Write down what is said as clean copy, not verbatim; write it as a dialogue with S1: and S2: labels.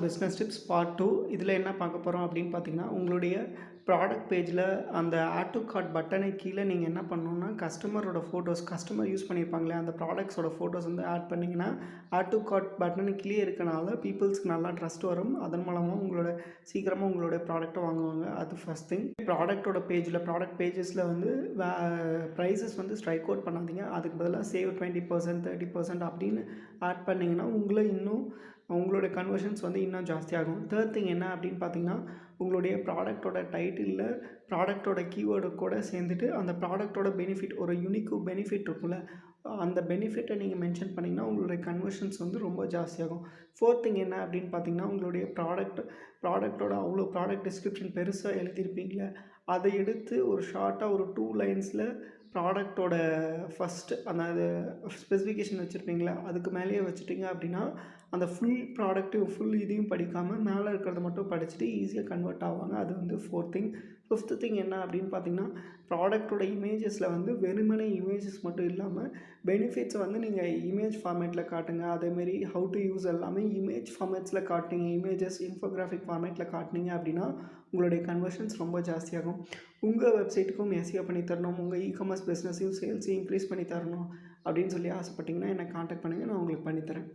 S1: Business tips part 2 இதில் என்ன பார்க்க போகிறோம் அப்படின்னு பார்த்தீங்கன்னா, உங்களுடைய ப்ராடக்ட் பேஜில் அந்த ஆட் டூ கார்ட் பட்டனை கீழே நீங்கள் என்ன பண்ணணும்னா, கஸ்டமரோட ஃபோட்டோஸ் கஸ்டமர் யூஸ் பண்ணியிருப்பாங்களே அந்த ப்ராடக்ட்ஸோட ஃபோட்டோஸ் வந்து ஆட் பண்ணிங்கன்னா, ஆட் டூ கார்ட் பட்டனு கீழே இருக்கனால பீப்புள்ஸ்க்கு நல்லா ட்ரஸ்ட் வரும். அதன் மூலமாக சீக்கிரமாக உங்களுடைய ப்ராடக்ட்டை வாங்குவாங்க. அது ஃபஸ்ட் திங். ப்ராடக்ட்டோட பேஜில் ப்ராடக்ட் பேஜஸில் வந்து ப்ரைஸஸ் வந்து ஸ்ட்ரைக் அவுட் பண்ணாதீங்க. அதுக்கு பதிலாக சேவ் 20% 30% அப்படின்னு ஆட் பண்ணிங்கன்னா உங்களுடைய கன்வர்ஷன்ஸ் வந்து இன்னும் ஜாஸ்தியாகும். தேர்ட் திங் என்ன அப்படின்னு பார்த்தீங்கன்னா, உங்களுடைய ப்ராடக்ட்டோட டைட்டிலில் ப்ராடக்ட்டோட கீவேர்டு கூட சேர்ந்துட்டு அந்த ப்ராடக்ட்டோட பெனிஃபிட் ஒரு யூனிக் பெனிஃபிட் இருக்குல்ல, அந்த பெனிஃபிட்டை நீங்கள் மென்ஷன் பண்ணிங்கன்னா உங்களுடைய கன்வர்ஷன்ஸ் வந்து ரொம்ப ஜாஸ்தியாகும். ஃபோர்த் திங் என்ன அப்படின்னு பார்த்தீங்கன்னா, உங்களுடைய ப்ராடக்ட்டோட அவ்வளோ ப்ராடக்ட் டிஸ்கிரிப்ஷன் பெருசாக எழுதியிருப்பீங்களே, அதை எடுத்து ஒரு ஷார்ட்டாக ஒரு 2 லைன்ஸில் ப்ராடக்ட்டோட ஃபஸ்ட்டு அந்த ஸ்பெசிஃபிகேஷன் வச்சுருப்பீங்களா, அதுக்கு மேலேயே வச்சுட்டிங்க அப்படின்னா, அந்த ஃபுல் இதையும் படிக்காமல் மேலே இருக்கிறத மட்டும் படிச்சுட்டு ஈஸியாக கன்வெர்ட் ஆவாங்க. அது வந்து ஃபோர்த் திங். ஃபிஃப்த் திங் என்ன அப்படின்னு பார்த்தீங்கன்னா, ப்ராடக்ட்டோட இமேஜஸில் வந்து வெறுமனே இமேஜஸ் மட்டும் இல்லாமல் பெனிஃபிட்ஸை வந்து நீங்கள் இமேஜ் ஃபார்மேட்டில் காட்டுங்க. அதேமாரி ஹவ் டு யூஸ் எல்லாமே இமேஜ் ஃபார்மேட்ஸில் காட்டுனீங்க. இமேஜஸ் இன்ஃபோகிராஃபிக் ஃபார்மேட்டில் காட்டுனீங்க அப்படின்னா உங்களுடைய கன்வர்ஷன்ஸ் ரொம்ப ஜாஸ்தியாகும். உங்கள் வெப்சைட்டுக்கும் எஸ்இஓ பண்ணி தரணும், உங்கள் இ-காமர்ஸ் பிஸ்னஸையும் சேல்ஸையும் இன்க்ரீஸ் பண்ணி தரணும் அப்படின்னு சொல்லி ஆசைப்பட்டீங்கன்னா என்னை கான்டாக்ட் பண்ணுங்கள். நான் உங்களுக்கு பண்ணித்தரேன்.